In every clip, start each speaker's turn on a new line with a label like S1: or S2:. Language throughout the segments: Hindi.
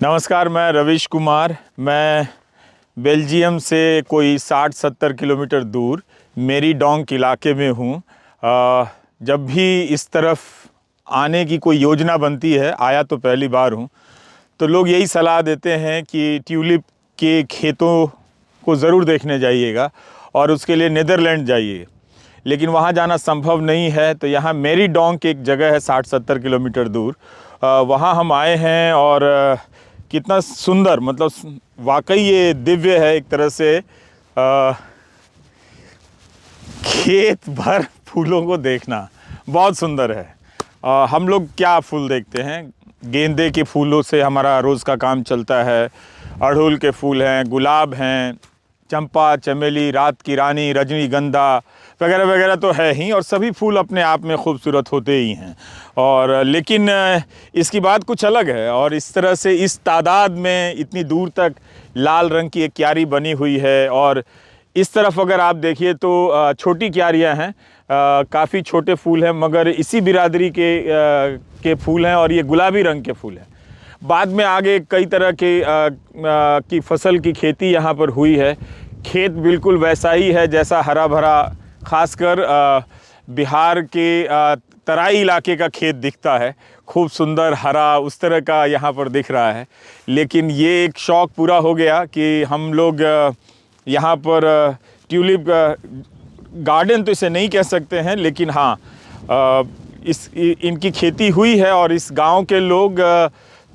S1: नमस्कार, मैं रविश कुमार। मैं बेल्जियम से कोई 60-70 किलोमीटर दूर मेरीडोंक इलाके में हूँ। जब भी इस तरफ आने की कोई योजना बनती है, आया तो पहली बार हूँ, तो लोग यही सलाह देते हैं कि ट्यूलिप के खेतों को ज़रूर देखने जाइएगा और उसके लिए नीदरलैंड जाइए। लेकिन वहाँ जाना संभव नहीं है, तो यहाँ मेरीडोंक एक जगह है 60-70 किलोमीटर दूर, वहाँ हम आए हैं। और कितना सुंदर, मतलब वाकई ये दिव्य है एक तरह से। खेत भर फूलों को देखना बहुत सुंदर है। हम लोग क्या फूल देखते हैं, गेंदे के फूलों से हमारा रोज़ का काम चलता है। अड़हुल के फूल हैं, गुलाब हैं, चंपा, चमेली, रात की रानी, रजनीगंधा वगैरह वगैरह तो है ही, और सभी फूल अपने आप में खूबसूरत होते ही हैं। और लेकिन इसकी बात कुछ अलग है, और इस तरह से इस तादाद में इतनी दूर तक लाल रंग की एक क्यारी बनी हुई है। और इस तरफ अगर आप देखिए तो छोटी क्यारियां हैं, काफ़ी छोटे फूल हैं, मगर इसी बिरादरी के फूल हैं, और ये गुलाबी रंग के फूल हैं। बाद में आगे कई तरह की फसल की खेती यहाँ पर हुई है। खेत बिल्कुल वैसा ही है जैसा हरा भरा, खासकर बिहार के तराई इलाके का खेत दिखता है, खूब सुंदर हरा, उस तरह का यहाँ पर दिख रहा है। लेकिन ये एक शौक़ पूरा हो गया कि हम लोग यहाँ पर ट्यूलिप गार्डन तो इसे नहीं कह सकते हैं, लेकिन हाँ, इनकी खेती हुई है, और इस गांव के लोग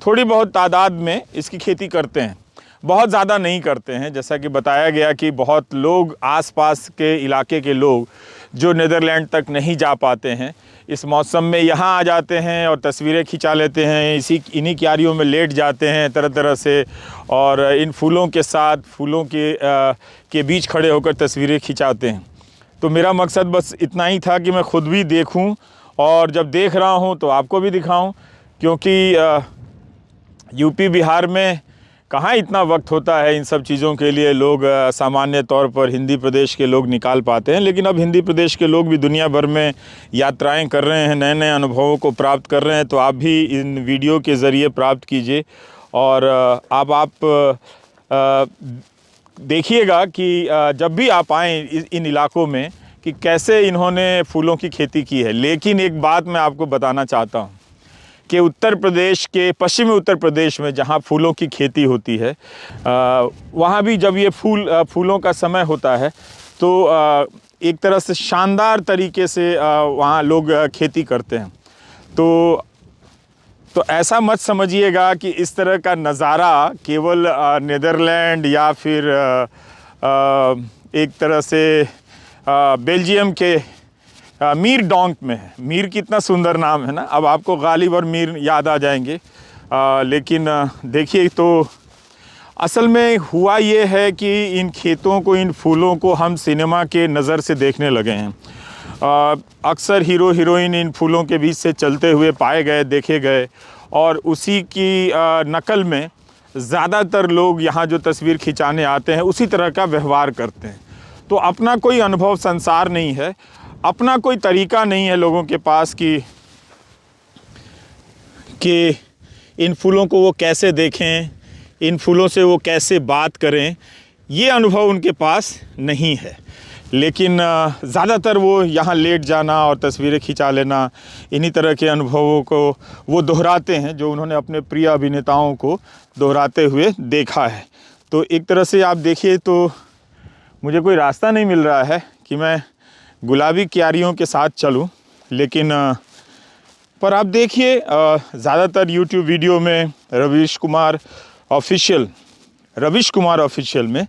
S1: थोड़ी बहुत तादाद में इसकी खेती करते हैं, बहुत ज़्यादा नहीं करते हैं। जैसा कि बताया गया कि बहुत लोग आसपास के इलाके के लोग जो नीदरलैंड तक नहीं जा पाते हैं, इस मौसम में यहाँ आ जाते हैं और तस्वीरें खिंचा लेते हैं, इन्हीं क्यारियों में लेट जाते हैं तरह तरह से, और इन फूलों के साथ, फूलों के बीच खड़े होकर तस्वीरें खिंचाते हैं। तो मेरा मकसद बस इतना ही था कि मैं ख़ुद भी देखूं, और जब देख रहा हूं तो आपको भी दिखाऊं, क्योंकि यूपी बिहार में कहाँ इतना वक्त होता है इन सब चीज़ों के लिए। लोग सामान्य तौर पर हिंदी प्रदेश के लोग निकाल पाते हैं, लेकिन अब हिंदी प्रदेश के लोग भी दुनिया भर में यात्राएं कर रहे हैं, नए नए अनुभवों को प्राप्त कर रहे हैं। तो आप भी इन वीडियो के ज़रिए प्राप्त कीजिए, और आप देखिएगा कि जब भी आप आएँ इन इलाकों में कि कैसे इन्होंने फूलों की खेती की है। लेकिन एक बात मैं आपको बताना चाहता हूँ कि उत्तर प्रदेश के, पश्चिमी उत्तर प्रदेश में जहाँ फूलों की खेती होती है, वहाँ भी जब ये फूलों का समय होता है तो एक तरह से शानदार तरीके से वहाँ लोग खेती करते हैं। तो ऐसा मत समझिएगा कि इस तरह का नज़ारा केवल नीदरलैंड या फिर एक तरह से बेल्जियम के मीरडोंक में है। मीर कितना सुंदर नाम है ना, अब आपको गालिब और मीर याद आ जाएंगे। लेकिन देखिए, तो असल में हुआ ये है कि इन खेतों को, इन फूलों को हम सिनेमा के नज़र से देखने लगे हैं। अक्सर हीरो हीरोइन इन फूलों के बीच से चलते हुए पाए गए, देखे गए, और उसी की नकल में ज़्यादातर लोग यहाँ जो तस्वीर खिंचाने आते हैं उसी तरह का व्यवहार करते हैं। तो अपना कोई अनुभव संसार नहीं है, अपना कोई तरीका नहीं है लोगों के पास कि इन फूलों को वो कैसे देखें, इन फूलों से वो कैसे बात करें, ये अनुभव उनके पास नहीं है। लेकिन ज़्यादातर वो यहाँ लेट जाना और तस्वीरें खिंचा लेना, इन्हीं तरह के अनुभवों को वो दोहराते हैं, जो उन्होंने अपने प्रिय अभिनेताओं को दोहराते हुए देखा है। तो एक तरह से आप देखिए तो मुझे कोई रास्ता नहीं मिल रहा है कि मैं गुलाबी क्यारियों के साथ चलूं, लेकिन पर आप देखिए ज़्यादातर YouTube वीडियो में रविश कुमार ऑफिशियल में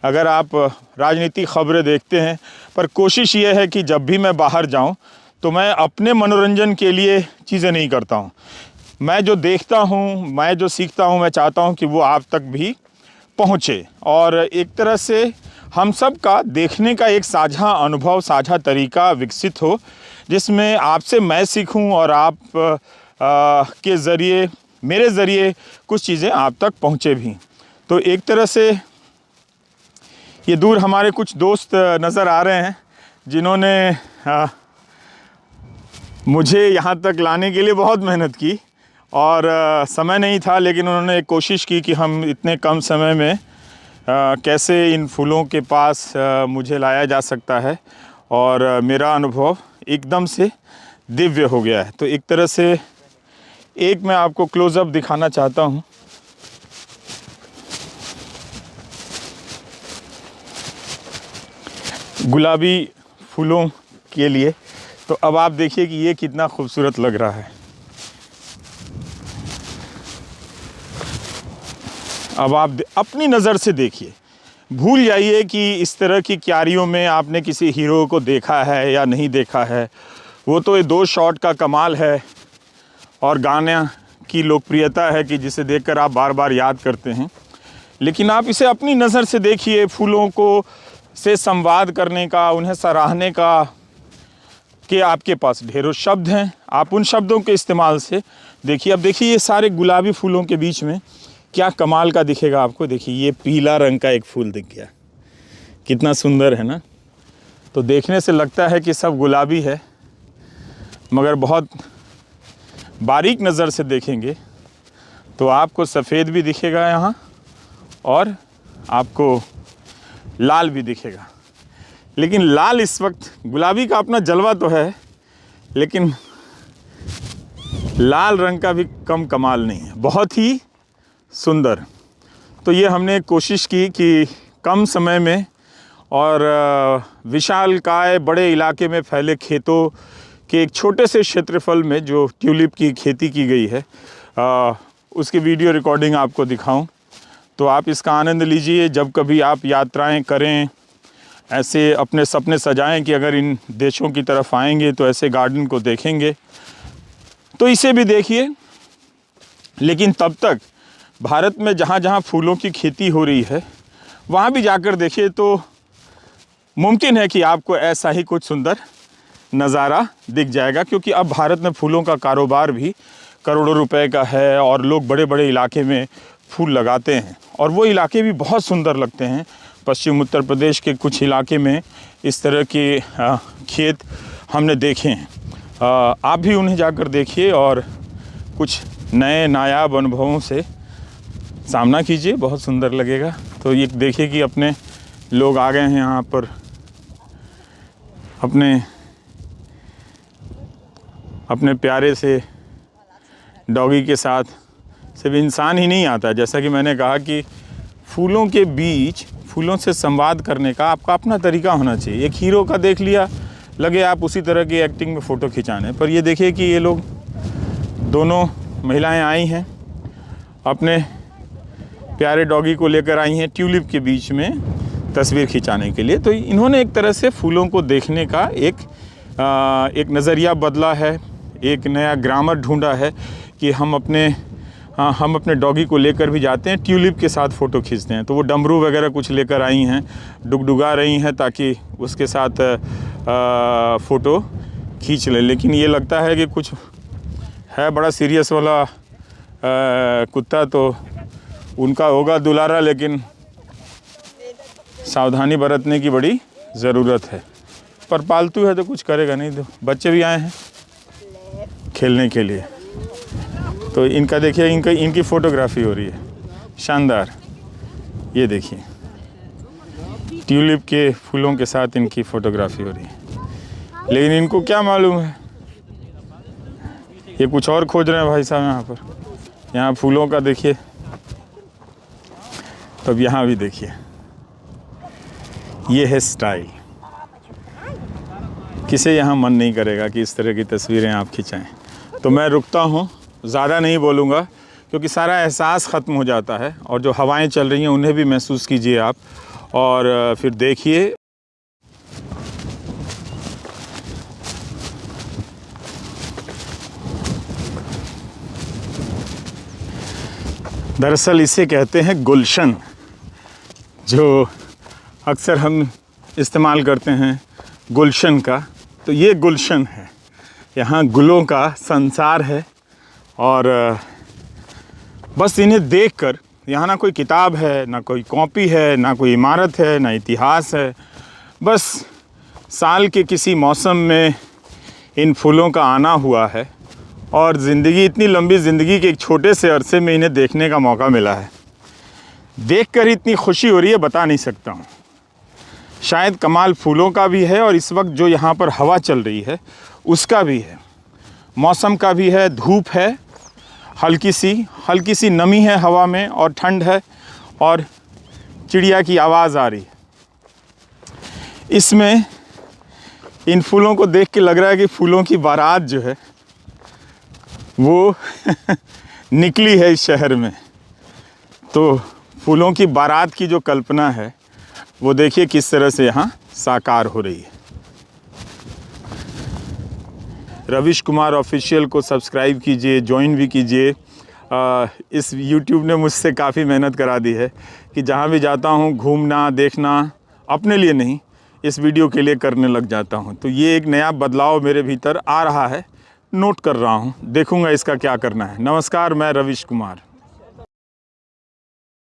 S1: अगर आप राजनीतिक खबरें देखते हैं, पर कोशिश ये है कि जब भी मैं बाहर जाऊं तो मैं अपने मनोरंजन के लिए चीज़ें नहीं करता हूं। मैं जो देखता हूं, मैं जो सीखता हूं, मैं चाहता हूं कि वो आप तक भी पहुंचे, और एक तरह से हम सब का देखने का एक साझा अनुभव, साझा तरीका विकसित हो, जिसमें आपसे मैं सीखूं और आप के ज़रिए, मेरे ज़रिए कुछ चीज़ें आप तक पहुंचे भी। तो एक तरह से ये दूर हमारे कुछ दोस्त नज़र आ रहे हैं जिन्होंने मुझे यहाँ तक लाने के लिए बहुत मेहनत की, और समय नहीं था, लेकिन उन्होंने एक कोशिश की कि हम इतने कम समय में कैसे इन फूलों के पास मुझे लाया जा सकता है, और मेरा अनुभव एकदम से दिव्य हो गया है। तो एक तरह से एक मैं आपको क्लोज़अप दिखाना चाहता हूँ। गुलाबी फूलों के लिए। तो अब आप देखिए कि ये कितना खूबसूरत लग रहा है। अब आप अपनी नज़र से देखिए, भूल जाइए कि इस तरह की क्यारियों में आपने किसी हीरो को देखा है या नहीं देखा है। वो तो ये 2 शॉट का कमाल है और गाने की लोकप्रियता है कि जिसे देखकर आप बार बार याद करते हैं। लेकिन आप इसे अपनी नज़र से देखिए, फूलों को से संवाद करने का, उन्हें सराहने का, कि आपके पास ढेरों शब्द हैं, आप उन शब्दों के इस्तेमाल से देखिए। अब देखिए ये सारे गुलाबी फूलों के बीच में क्या कमाल का दिखेगा आपको। देखिए ये पीला रंग का एक फूल दिख गया, कितना सुंदर है ना। तो देखने से लगता है कि सब गुलाबी है, मगर बहुत बारीक नज़र से देखेंगे तो आपको सफ़ेद भी दिखेगा यहाँ, और आपको लाल भी दिखेगा। लेकिन लाल इस वक्त, गुलाबी का अपना जलवा तो है, लेकिन लाल रंग का भी कम कमाल नहीं है, बहुत ही सुंदर। तो ये हमने कोशिश की कि कम समय में और विशालकाय बड़े इलाके में फैले खेतों के एक छोटे से क्षेत्रफल में जो ट्यूलिप की खेती की गई है, उसकी वीडियो रिकॉर्डिंग आपको दिखाऊं। तो आप इसका आनंद लीजिए। जब कभी आप यात्राएं करें, ऐसे अपने सपने सजाएं कि अगर इन देशों की तरफ आएंगे तो ऐसे गार्डन को देखेंगे, तो इसे भी देखिए। लेकिन तब तक भारत में जहाँ जहाँ फूलों की खेती हो रही है वहाँ भी जाकर देखिए, तो मुमकिन है कि आपको ऐसा ही कुछ सुंदर नज़ारा दिख जाएगा। क्योंकि अब भारत में फूलों का कारोबार भी करोड़ों रुपए का है और लोग बड़े बड़े इलाके में फूल लगाते हैं, और वो इलाके भी बहुत सुंदर लगते हैं। पश्चिम उत्तर प्रदेश के कुछ इलाके में इस तरह के खेत हमने देखे हैं। आप भी उन्हें जाकर देखिए और कुछ नए नायाब अनुभवों से सामना कीजिए, बहुत सुंदर लगेगा। तो ये देखिए कि अपने लोग आ गए हैं यहाँ पर, अपने प्यारे से डॉगी के साथ। सिर्फ इंसान ही नहीं आता, जैसा कि मैंने कहा कि फूलों के बीच फूलों से संवाद करने का आपका अपना तरीका होना चाहिए। एक हीरो का देख लिया, लगे आप उसी तरह की एक्टिंग में फ़ोटो खिंचाने, पर ये देखिए कि ये लोग दोनों महिलाएं आई हैं, अपने प्यारे डॉगी को लेकर आई हैं ट्यूलिप के बीच में तस्वीर खिंचाने के लिए। तो इन्होंने एक तरह से फूलों को देखने का एक नज़रिया बदला है, एक नया ग्रामर ढूंढा है कि हम अपने डॉगी को लेकर भी जाते हैं, ट्यूलिप के साथ फ़ोटो खींचते हैं। तो वो डमरू वगैरह कुछ लेकर आई हैं, डुगडुगा रही हैं ताकि उसके साथ फ़ोटो खींच लें। लेकिन ये लगता है कि कुछ है बड़ा सीरियस वाला कुत्ता, तो उनका होगा दुलारा, लेकिन सावधानी बरतने की बड़ी ज़रूरत है। पर पालतू है तो कुछ करेगा नहीं। तो बच्चे भी आए हैं खेलने के लिए, तो इनका देखिए, इनकी फ़ोटोग्राफी हो रही है, शानदार। ये देखिए ट्यूलिप के फूलों के साथ इनकी फ़ोटोग्राफी हो रही है। लेकिन इनको क्या मालूम है, ये कुछ और खोज रहे हैं भाई साहब यहाँ पर। यहाँ फूलों का देखिए, तब यहाँ भी देखिए, ये है स्टाइल। किसे यहाँ मन नहीं करेगा कि इस तरह की तस्वीरें आप खिंचाएं। तो मैं रुकता हूँ, ज़्यादा नहीं बोलूँगा क्योंकि सारा एहसास ख़त्म हो जाता है, और जो हवाएं चल रही हैं उन्हें भी महसूस कीजिए आप, और फिर देखिए। दरअसल इसे कहते हैं गुलशन, जो अक्सर हम इस्तेमाल करते हैं गुलशन का। तो ये गुलशन है, यहाँ गुलों का संसार है, और बस इन्हें देखकर, यहाँ ना कोई किताब है, ना कोई कॉपी है, ना कोई इमारत है, ना इतिहास है। बस साल के किसी मौसम में इन फूलों का आना हुआ है, और ज़िंदगी, इतनी लंबी ज़िंदगी के एक छोटे से अरसे में इन्हें देखने का मौका मिला है। देखकर ही इतनी खुशी हो रही है, बता नहीं सकता हूँ। शायद कमाल फूलों का भी है और इस वक्त जो यहाँ पर हवा चल रही है उसका भी है, मौसम का भी है। धूप है, हल्की सी नमी है हवा में और ठंड है और चिड़िया की आवाज़ आ रही है। इसमें इन फूलों को देख के लग रहा है कि फूलों की बारात जो है वो निकली है इस शहर में। तो फूलों की बारात की जो कल्पना है वो देखिए किस तरह से यहाँ साकार हो रही है। रविश कुमार ऑफिशियल को सब्सक्राइब कीजिए, ज्वाइन भी कीजिए। इस YouTube ने मुझसे काफ़ी मेहनत करा दी है कि जहाँ भी जाता हूँ घूमना देखना अपने लिए नहीं, इस वीडियो के लिए करने लग जाता हूँ। तो ये एक नया बदलाव मेरे भीतर आ रहा है, नोट कर रहा हूँ, देखूँगा इसका क्या करना है। नमस्कार, मैं रविश कुमार।